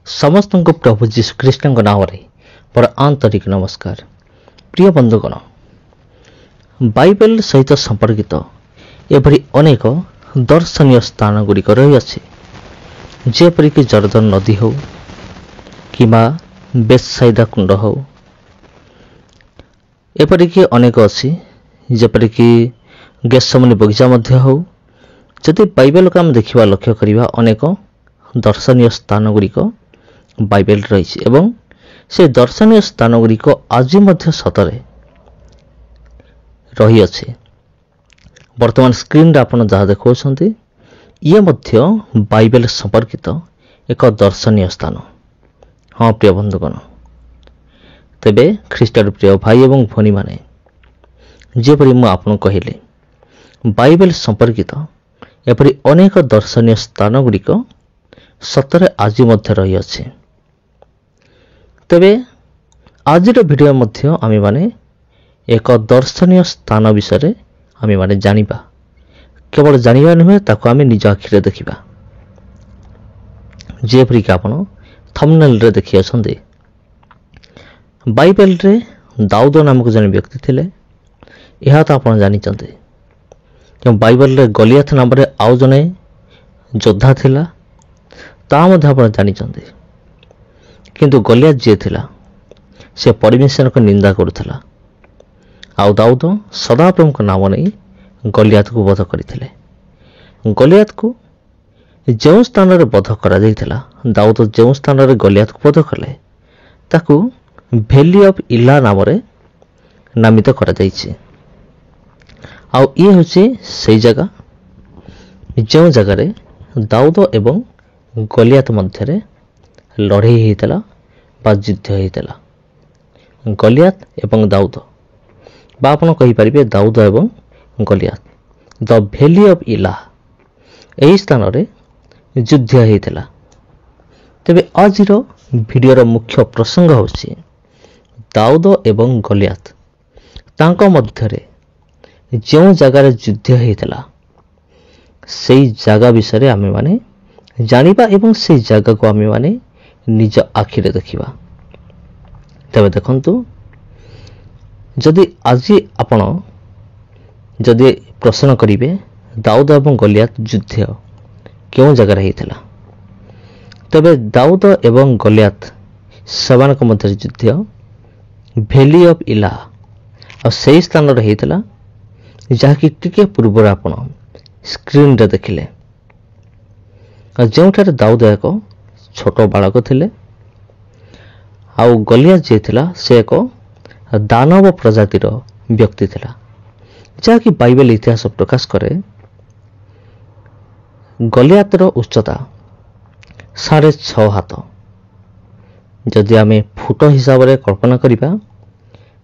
समस्त को प्रभु जीशुख्रीष्ट नाम मोर आंतरिक नमस्कार। प्रिय बंधुगण, बाइबल सहित संपर्कित एभरी अनेक दर्शनीय स्थान गुड़िक रही अछि, जेपरिक जर्दन नदी हो कि बेतसाइदा कुंड हो, एपरिक अनेक अच्छी जेपरिक गेत्सेमनी बगीचा मध्य हो। जदि बाइबल को आम देखा लक्ष्य करवा अनेक दर्शनीय स्थान गुड़िक बाइबल रही एवं से दर्शनीय स्थान गुड़िक आज मध्य सतरे रही अच्छे। वर्तमान स्क्रीन रे आपण जहाँ देखते ये मध्य बाइबल संपर्कित एक दर्शनीय स्थान। हाँ प्रिय बंधुगण, तेबे ख्रीष्टर प्रिय भाई एवं भनी माने जेपरि मु आपन कहले बाइबल संपर्कित एपरि अनेक दर्शनीय स्थान गुड़िक सतरे आज मध्य रही अच्छे। तेबे आज भिडियो मध्य आमे माने एक दर्शनीय स्थान विषय आमे माने जानिबा, केवल जानिबा नुहे ताको आमे निज आखिरे देखिबा। जेपरिक आपण थंबनेल रे देखि अछंती, बाइबल रे दाऊद नामक जन व्यक्ति थिले। यह तो आपण जानिचंती कि बाइबल रे गलियाथ नाम रे आउ जने योद्धा थिला, ता मध्ये आपण जानिचंती। किंतु गलियाथ जे थिला से परमेश्वर को निंदा करुथिला, आउ दाऊद सदाप्रभु को नाम नहीं गलियाथ को वध करथिले। गलियाथ को जो स्थान रे वध करा जायथिला, दाऊद जो स्थान रे गलियाथ को वध कले ताकू वैली ऑफ इला नाम रे नामित करा जायछि। आउ ये होछि सेई जगह जो जगह रे दाऊद एवं गलियाथ मध्य रे लड़ाई हेतला बा युद्ध हेतला। गलियाथ एवं दाऊद बा आपण कहि परिबे दाऊद एवं गलियाथ, द वैली ऑफ इला एही स्थान रे युद्ध हेतला। तेबे आज भिडियो रो मुख्य प्रसंग होछि दाऊद एवं गलियाथ तांको मध्य रे जो जगार युद्ध हेतला सेई जगह विषय आमे माने जानिबा एवं सेई जगह को आमे माने निज आखिरे देखिबा। तबे देखंतु, जदि आज आपण जदि प्रश्न करिवे दाऊद एवं गलियाथ युद्ध क्यों जगह हेतला, तबे दाऊद एवं गलियाथ समान को मध्य युद्ध वैली ऑफ इला और सही स्थान रे हेतला, जहाँकि टिके पूर्वर आपण स्क्रीन रे देखिले। जोठारे दाऊद एक छोट बालक थिले, आउ गलियाथ जे थिला से एक दानव प्रजातिर व्यक्ति थिला, जहाँकि बाइबल इतिहास प्रकाश करे गलियाथर उच्चता 6.5 हाथ। जदि आमे फुट हिसाब रे कल्पना करिबा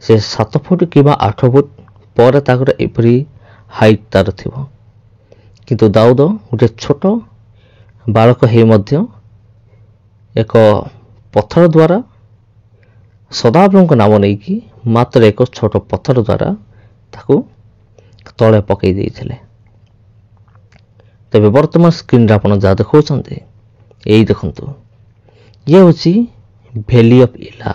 से 7 फुट कि 8 फुट पर ताकर एपरी हाइट तार थिबो। किंतु दाऊद गोटे छोट बालक हे मध्य एक पत्थर द्वारा सदाप्रभु को नाम नहीं कि मात्र एक छोट पत्थर द्वारा ताकू तले पकई देइथिले। तबे वर्तमान स्क्रीन रे आपण जा देखौछन्ते एई देखंतु, ये होछि वैली ऑफ इला,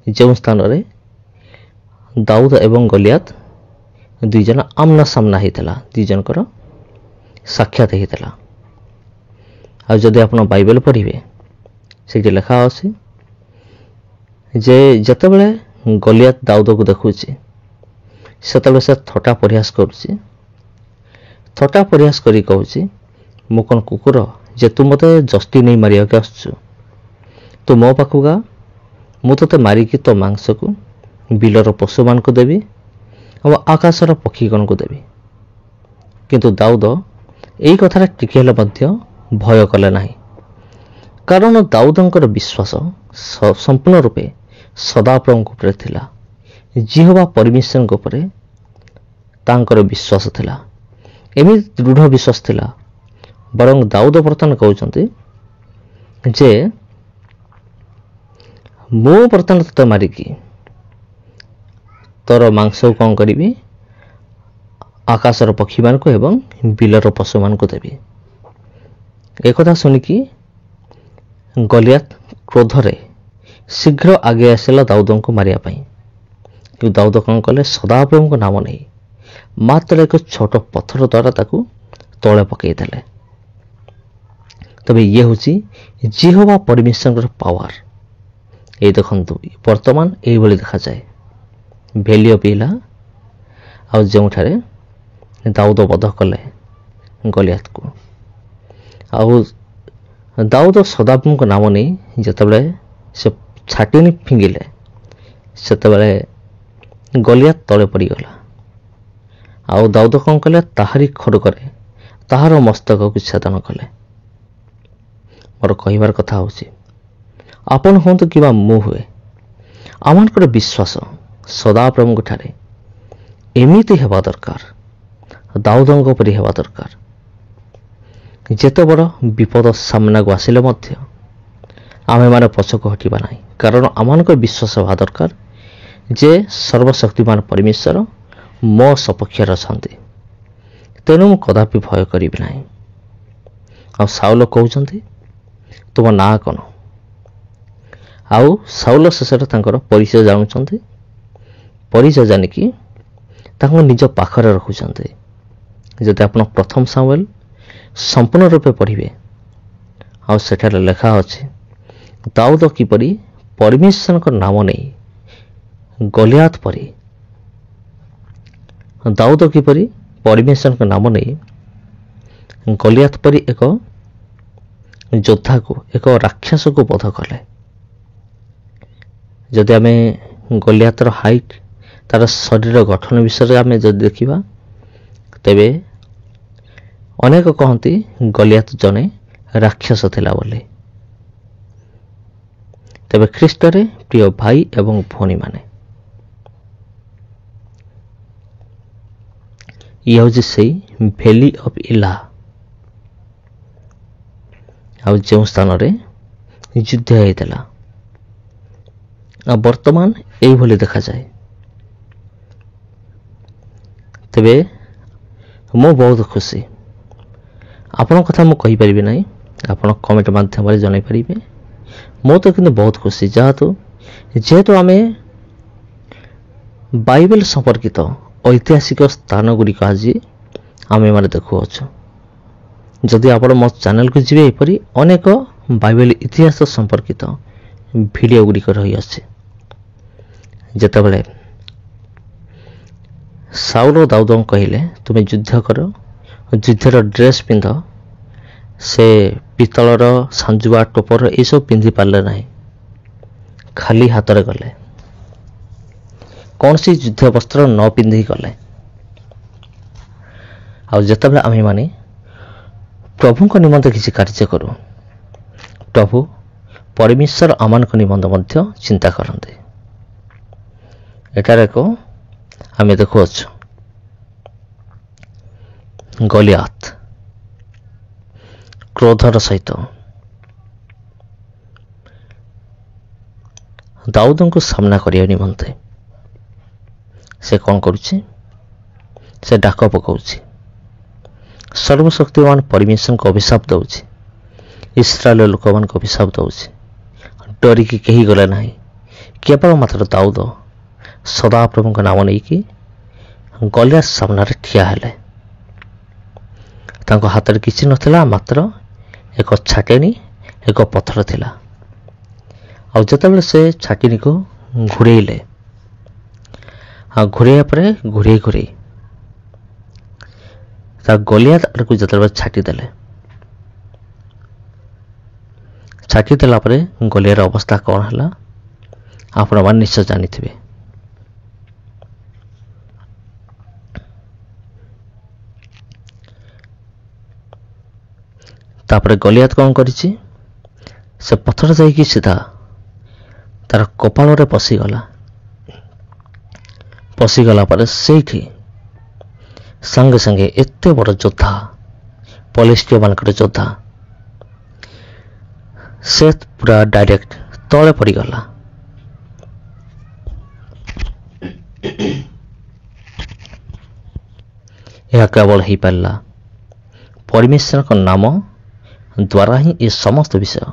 जो स्थान रे दाऊद एवं गलियाथ दुई जन आमना सामना हेतला, दुई जनकर साक्षात हेतला। आ जदि आपण बाइबल पढ़िबे सेठी लिखा अछि जे जतबेले गलियाथ दाऊद को देखुछि सेतबेले से थटा परिहास करुछि। थटा परिहास करी कहूछि, मु कोन कुकुर जे तू मते जस्ती नहीं मारिया के आसछु, तू मो पाखु गा, मु तते मारिकी तो मांस को बिलर पशु मान को देवी और आकाशर पक्षीगण को देवी। किंतु दाऊद एई कथार टिके हेले मध्य भय कले नाही, कारण दाऊदंकर विश्वास संपूर्ण रूपे सदाप्रभु उपरे थिला। जिहोवा परमेश्वर को उपरे तांकर विश्वास थिला, एमिति दृढ़ विश्वास थिला। बरं दाऊद वर्तमान कहउचंती जे मो वर्तमान तते मारिकी तोर मांस को कौन करी आकाशर पक्षी मान को एवं बिलर पशु मान को देवी। एक शुणिकी ଗଲିଆଥ କ୍ରୋଧରେ ଶୀଘ୍ର ଆଗେଇ ଆସିଲା ଦାଉଦଙ୍କୁ ମାରିବା ପାଇଁ। କିନ୍ତୁ ଦାଉଦ କ'ଣ କଲେ? ସଦାପ୍ରଭୁଙ୍କ ନାମ ନେଇ ମାତ୍ର ଏକ ଛୋଟ ପଥର ଦ୍ୱାରା ତାକୁ ତଳେ ପକାଇ ଦେଲେ। ତେବେ ଇଏ ହେଉଛି ଯେହୋବା ପରମେଶ୍ୱରଙ୍କର ପାୱାର। ଏଇ ଦେଖନ୍ତୁ, ବର୍ତ୍ତମାନ ଏଇଭଳି ଦେଖାଯାଏ। ଭେଲିଓ ପିଇଲା ଆଉ ଯେଉଁଠାରେ ଦାଉଦ ବଧ କଲେ ଗଲିଆଥକୁ। ଆଉ ଦାଉଦ ସଦାପ୍ରଭୁଙ୍କ ନାମ ନେଇ ଯେତେବେଳେ ସେ ଛାଟିନି ଫିଙ୍ଗିଲେ, ସେତେବେଳେ ଗଲିଆଥ ତଳେ ପଡ଼ିଗଲା। ଆଉ ଦାଉଦ କ'ଣ କଲେ? ତାହାରି ଖଡ଼ଗରେ ତାହାର ମସ୍ତକକୁ ଛେଦନ କଲେ। ମୋର କହିବାର କଥା ହେଉଛି, ଆପଣ ହୁଅନ୍ତୁ କିମ୍ବା ମୁଁ ହୁଏ, ଆମମାନଙ୍କର ବିଶ୍ୱାସ ସଦାପ୍ରଭୁଙ୍କ ଠାରେ ଏମିତି ହେବା ଦରକାର, ଦାଉଦଙ୍କ ପରି ହେବା ଦରକାର। ଯେତେ ବଡ଼ ବିପଦ ସାମ୍ନାକୁ ଆସିଲେ ମଧ୍ୟ ଆମେମାନେ ପଛକୁ ହଟିବା ନାହିଁ, କାରଣ ଆମମାନଙ୍କର ବିଶ୍ୱାସ ହେବା ଦରକାର ଯେ ସର୍ବଶକ୍ତିମାନ ପରମେଶ୍ୱର ମୋ ସପକ୍ଷରେ ଅଛନ୍ତି, ତେଣୁ ମୁଁ କଦାପି ଭୟ କରିବି ନାହିଁ। ଆଉ ସାଉଲ କହୁଛନ୍ତି, ତୁମ ନାଁ କ'ଣ? ଆଉ ସାଉଲ ଶେଷରେ ତାଙ୍କର ପରିଚୟ ଜାଣୁଛନ୍ତି। ପରିଚୟ ଜାଣିକି ତାଙ୍କୁ ନିଜ ପାଖରେ ରଖୁଛନ୍ତି। ଯଦି ଆପଣ ପ୍ରଥମ ସାମୁଏଲ ସମ୍ପୂର୍ଣ୍ଣ ରୂପେ ପଢ଼ିବେ, ଆଉ ସେଠାରେ ଲେଖା ଅଛି ଦାଉଦ କିପରି ପରମେଶ୍ୱରଙ୍କ ନାମ ନେଇ ଗଲିଆଥ ପରି, ଦାଉଦ କିପରି ପରମେଶ୍ୱରଙ୍କ ନାମ ନେଇ ଗଲିଆଥ ପରି ଏକ ଯୋଦ୍ଧାକୁ, ଏକ ରାକ୍ଷସକୁ ବଧ କଲେ। ଯଦି ଆମେ ଗଲିଆଥର ହାଇଟ୍, ତାର ଶରୀର ଗଠନ ବିଷୟରେ ଆମେ ଯଦି ଦେଖିବା, ତେବେ ଅନେକ କହନ୍ତି ଗଲିଆଥ ଜଣେ ରାକ୍ଷସ ଥିଲା ବୋଲି। ତେବେ ଖ୍ରୀଷ୍ଟରେ ପ୍ରିୟ ଭାଇ ଏବଂ ଭଉଣୀମାନେ, ଇଏ ହେଉଛି ସେଇ ଭେଲି ଅଫ୍ ଇଲା, ଆଉ ଯେଉଁ ସ୍ଥାନରେ ଯୁଦ୍ଧ ହେଇଥିଲା। ଆଉ ବର୍ତ୍ତମାନ ଏଇଭଳି ଦେଖାଯାଏ। ତେବେ ମୁଁ ବହୁତ ଖୁସି। ଆପଣଙ୍କ କଥା ମୁଁ କହିପାରିବି ନାହିଁ, ଆପଣ କମେଣ୍ଟ ମାଧ୍ୟମରେ ଜଣାଇ ପାରିବେ। ମୁଁ ତ କିନ୍ତୁ ବହୁତ ଖୁସି, ଯେହେତୁ ଆମେ ବାଇବେଲ ସମ୍ପର୍କିତ ଐତିହାସିକ ସ୍ଥାନ ଗୁଡ଼ିକ ଆଜି ଆମେମାନେ ଦେଖୁଅଛୁ। ଯଦି ଆପଣ ମୋ ଚ୍ୟାନେଲକୁ ଯିବେ, ଏପରି ଅନେକ ବାଇବେଲ ଇତିହାସ ସମ୍ପର୍କିତ ଭିଡ଼ିଓ ଗୁଡ଼ିକ ରହିଅଛି। ଯେତେବେଳେ ସାଉଲ ଦାଉଦଙ୍କୁ କହିଲେ, ତୁମେ ଯୁଦ୍ଧ କର, ଯୁଦ୍ଧର ଡ୍ରେସ୍ ପିନ୍ଧ, ସେ ପିତ୍ତଳର ସାଞ୍ଜୁଆ ଟୋପର ଏସବୁ ପିନ୍ଧି ପାରିଲେ ନାହିଁ, ଖାଲି ହାତରେ ଗଲେ, କୌଣସି ଯୁଦ୍ଧ ବସ୍ତ୍ର ନ ପିନ୍ଧିକି ଗଲେ। ଆଉ ଯେତେବେଳେ ଆମେମାନେ ପ୍ରଭୁଙ୍କ ନିମନ୍ତେ କିଛି କାର୍ଯ୍ୟ କରୁ, ପ୍ରଭୁ ପରମେଶ୍ୱର ଆମମାନଙ୍କ ନିମନ୍ତେ ମଧ୍ୟ ଚିନ୍ତା କରନ୍ତି। ଏଠାରେ ଆମେ ଦେଖୁଅଛୁ ଗଲିଆଥ କ୍ରୋଧର ସହିତ ଦାଉଦଙ୍କୁ ସାମ୍ନା କରିବା ନିମନ୍ତେ ସେ କ'ଣ କରୁଛି? ସେ ଡାକ ପକାଉଛି, ସର୍ବଶକ୍ତିମାନ ପରମେଶ୍ୱରଙ୍କ ଅଭିଶାପ ଦେଉଛି, ଇସ୍ରାଏଲ ଲୋକମାନଙ୍କୁ ଅଭିଶାପ ଦେଉଛି। ଡରିକି କେହି ଗଲେ ନାହିଁ, କେବଳ ମାତ୍ର ଦାଉଦ ସଦାପ୍ରଭୁଙ୍କ ନାମ ନେଇକି ଗଲିଆଥ ସାମ୍ନାରେ ଠିଆ ହେଲେ। ତାଙ୍କ ହାତରେ କିଛି ନଥିଲା, ମାତ୍ର ଏକ ଛାଟିଣୀ, ଏକ ପଥର ଥିଲା। ଆଉ ଯେତେବେଳେ ସେ ଛାଟିଣୀକୁ ଘୁରେଇଲେ, ଆଉ ଘୁରେଇବା ପରେ ଘୁରେଇ ତା ଗଲିଆଥ ଆଡ଼କୁ ଯେତେବେଳେ ଛାଟି ଦେଲା ପରେ ଗଲିଆର ଅବସ୍ଥା କ'ଣ ହେଲା ଆପଣମାନେ ନିଶ୍ଚୟ ଜାଣିଥିବେ। ତାପରେ ଗଲିଆଥ କ'ଣ କରିଛି? ସେ ପଥର ଯାଇକି ସିଧା ତାର କପାଳରେ ପଶିଗଲା ପରେ ସେଇଠି ସାଙ୍ଗେ ସାଙ୍ଗେ ଏତେ ବଡ଼ ଯୋଦ୍ଧା, ପଲିଷ୍ଟିୟମାନଙ୍କର ଯୋଦ୍ଧା, ସେ ପୁରା ଡାଇରେକ୍ଟ ତଳେ ପଡ଼ିଗଲା। ଏହା କେବଳ ହେଇପାରିଲା ପରମେଶ୍ୱରଙ୍କ ନାମ ଦ୍ୱାରା ହିଁ ଏ ସମସ୍ତ ବିଷୟ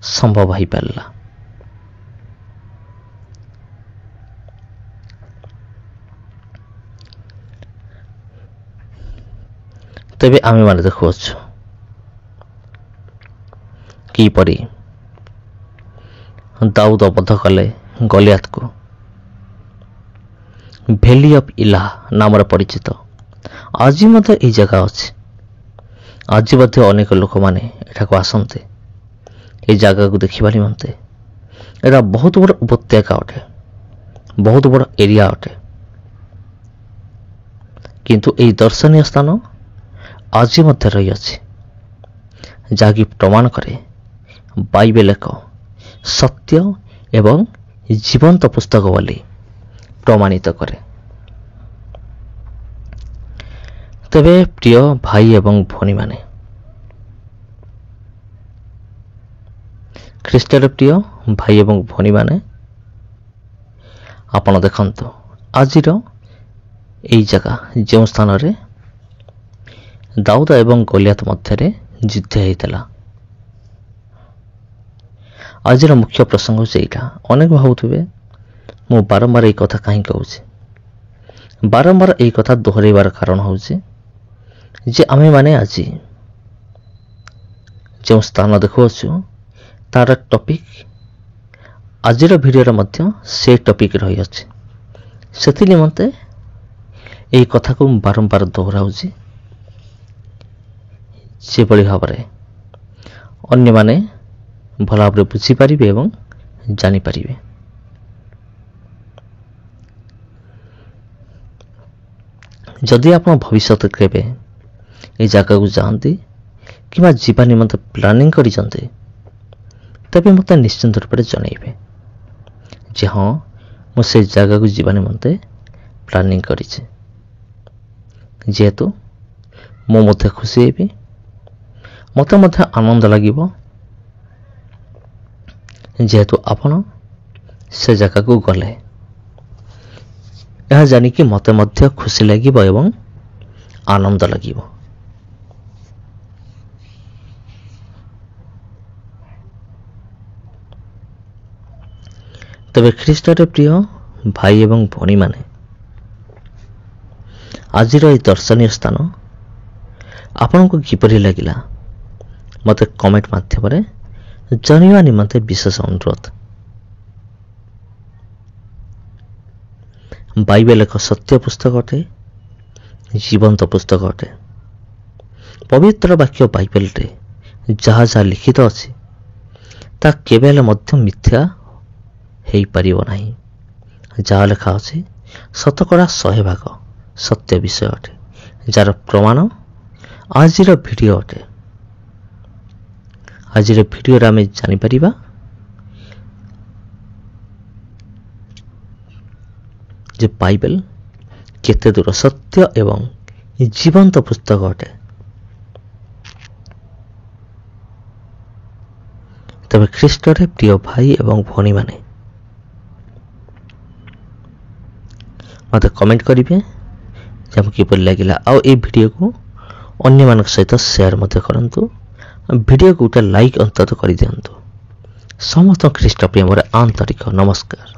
ସମ୍ଭବ ହୋଇପାରିଲା। ତେବେ ଆମେମାନେ ଦେଖୁଅଛୁ କିପରି ଦାଉଦ ବଧ କଲେ ଗଲିଆଥକୁ। ଭ୍ୟାଲି ଅଫ୍ ଇଲା ନାମରେ ପରିଚିତ ଆଜି ମଧ୍ୟ ଏହି ଜାଗା ଅଛି। ଆଜି ମଧ୍ୟ ଅନେକ ଲୋକମାନେ ଏଠାକୁ ଆସନ୍ତି ଏହି ଜାଗାକୁ ଦେଖିବା ନିମନ୍ତେ। ଏଇଟା ବହୁତ ବଡ଼ ଉପତ୍ୟକା ଅଟେ, ବହୁତ ବଡ଼ ଏରିଆ ଅଟେ। କିନ୍ତୁ ଏହି ଦର୍ଶନୀୟ ସ୍ଥାନ ଆଜି ମଧ୍ୟ ରହିଅଛି, ଯାହାକି ପ୍ରମାଣ କରେ ବାଇବେଲ ଏକ ସତ୍ୟ ଏବଂ ଜୀବନ୍ତ ପୁସ୍ତକ ବୋଲି ପ୍ରମାଣିତ କରେ। ତେବେ ପ୍ରିୟ ଭାଇ ଏବଂ ଭଉଣୀମାନେ, ଖ୍ରୀଷ୍ଟରେ ପ୍ରିୟ ଭାଇ ଏବଂ ଭଉଣୀମାନେ, ଆପଣ ଦେଖନ୍ତୁ ଆଜିର ଏହି ଜାଗା ଯେଉଁ ସ୍ଥାନରେ ଦାଉଦ ଏବଂ ଗଲିଆଥ ମଧ୍ୟରେ ଯୁଦ୍ଧ ହୋଇଥିଲା। ଆଜିର ମୁଖ୍ୟ ପ୍ରସଙ୍ଗ ହେଉଛି ଏଇଟା। ଅନେକ ଭାବୁଥିବେ ମୁଁ ବାରମ୍ବାର ଏହି କଥା କାହିଁ କହୁଛି। ବାରମ୍ବାର ଏହି କଥା ଦୋହରାଇବାର କାରଣ ହେଉଛି ଯେ ଆମେମାନେ ଆଜି ଯେଉଁ ସ୍ଥାନ ଦେଖୁଅଛୁ ତାର ଟପିକ୍ ଆଜିର ଭିଡ଼ିଓରେ ମଧ୍ୟ ସେ ଟପିକ୍ ରହିଅଛି। ସେଥି ନିମନ୍ତେ ଏହି କଥାକୁ ମୁଁ ବାରମ୍ବାର ଦୋହରାଉଛି, ଯେଭଳି ଭାବରେ ଅନ୍ୟମାନେ ଭଲ ଭାବରେ ବୁଝିପାରିବେ ଏବଂ ଜାଣିପାରିବେ। ଯଦି ଆପଣ ଭବିଷ୍ୟତରେ କେବେ ଏହି ଜାଗାକୁ ଯାଆନ୍ତି କିମ୍ବା ଯିବା ନିମନ୍ତେ ପ୍ଲାନିଂ କରିଛନ୍ତି, ତେବେ ମୋତେ ନିଶ୍ଚିନ୍ତ ରୂପରେ ଜଣାଇବେ ଯେ ହଁ ମୁଁ ସେ ଜାଗାକୁ ଯିବା ନିମନ୍ତେ ପ୍ଲାନିଂ କରିଛି। ଯେହେତୁ ମୁଁ ମଧ୍ୟ ଖୁସି ହେବି, ମୋତେ ମଧ୍ୟ ଆନନ୍ଦ ଲାଗିବ, ଯେହେତୁ ଆପଣ ସେ ଜାଗାକୁ ଗଲେ। ଏହା ଜାଣିକି ମୋତେ ମଧ୍ୟ ଖୁସି ଲାଗିବ ଏବଂ ଆନନ୍ଦ ଲାଗିବ। ତେବେ ଖ୍ରୀଷ୍ଟରେ ପ୍ରିୟ ଭାଇ ଏବଂ ଭଉଣୀମାନେ, ଆଜିର ଏହି ଦର୍ଶନୀୟ ସ୍ଥାନ ଆପଣଙ୍କୁ କିପରି ଲାଗିଲା ମୋତେ କମେଣ୍ଟ ମାଧ୍ୟମରେ ଜାଣିବା ନିମନ୍ତେ ବିଶେଷ ଅନୁରୋଧ। ବାଇବେଲ ଏକ ସତ୍ୟ ପୁସ୍ତକ ଅଟେ, ଜୀବନ୍ତ ପୁସ୍ତକ ଅଟେ। ପବିତ୍ର ବାକ୍ୟ ବାଇବେଲରେ ଯାହା ଯାହା ଲିଖିତ ଅଛି ତାହା କେବେ ହେଲେ ମଧ୍ୟ ମିଥ୍ୟା ହେଇପାରିବ ନାହିଁ। ଯାହା ଲେଖା ଅଛି ଶତକଡ଼ା 100% ସତ୍ୟ ବିଷୟ ଅଟେ, ଯାହାର ପ୍ରମାଣ ଆଜିର ଭିଡ଼ିଓ ଅଟେ। ଆଜିର ଭିଡ଼ିଓରେ ଆମେ ଜାଣିପାରିବା ଯେ ବାଇବେଲ କେତେ ଦୂର ସତ୍ୟ ଏବଂ ଜୀବନ୍ତ ପୁସ୍ତକ ଅଟେ। ତେବେ ଖ୍ରୀଷ୍ଟରେ ପ୍ରିୟ ଭାଇ ଏବଂ ଭଉଣୀମାନେ, ମୋତେ କମେଣ୍ଟ କରିବେ ଯେ ଆମକୁ କିପରି ଲାଗିଲା, ଆଉ ଏହି ଭିଡ଼ିଓକୁ ଅନ୍ୟମାନଙ୍କ ସହିତ ସେୟାର ମଧ୍ୟ କରନ୍ତୁ। ଭିଡ଼ିଓକୁ ଗୋଟେ ଲାଇକ୍ ଅନ୍ତତଃ କରିଦିଅନ୍ତୁ। ସମସ୍ତ ଖ୍ରୀଷ୍ଟ ପ୍ରେମରେ ଆନ୍ତରିକ ନମସ୍କାର।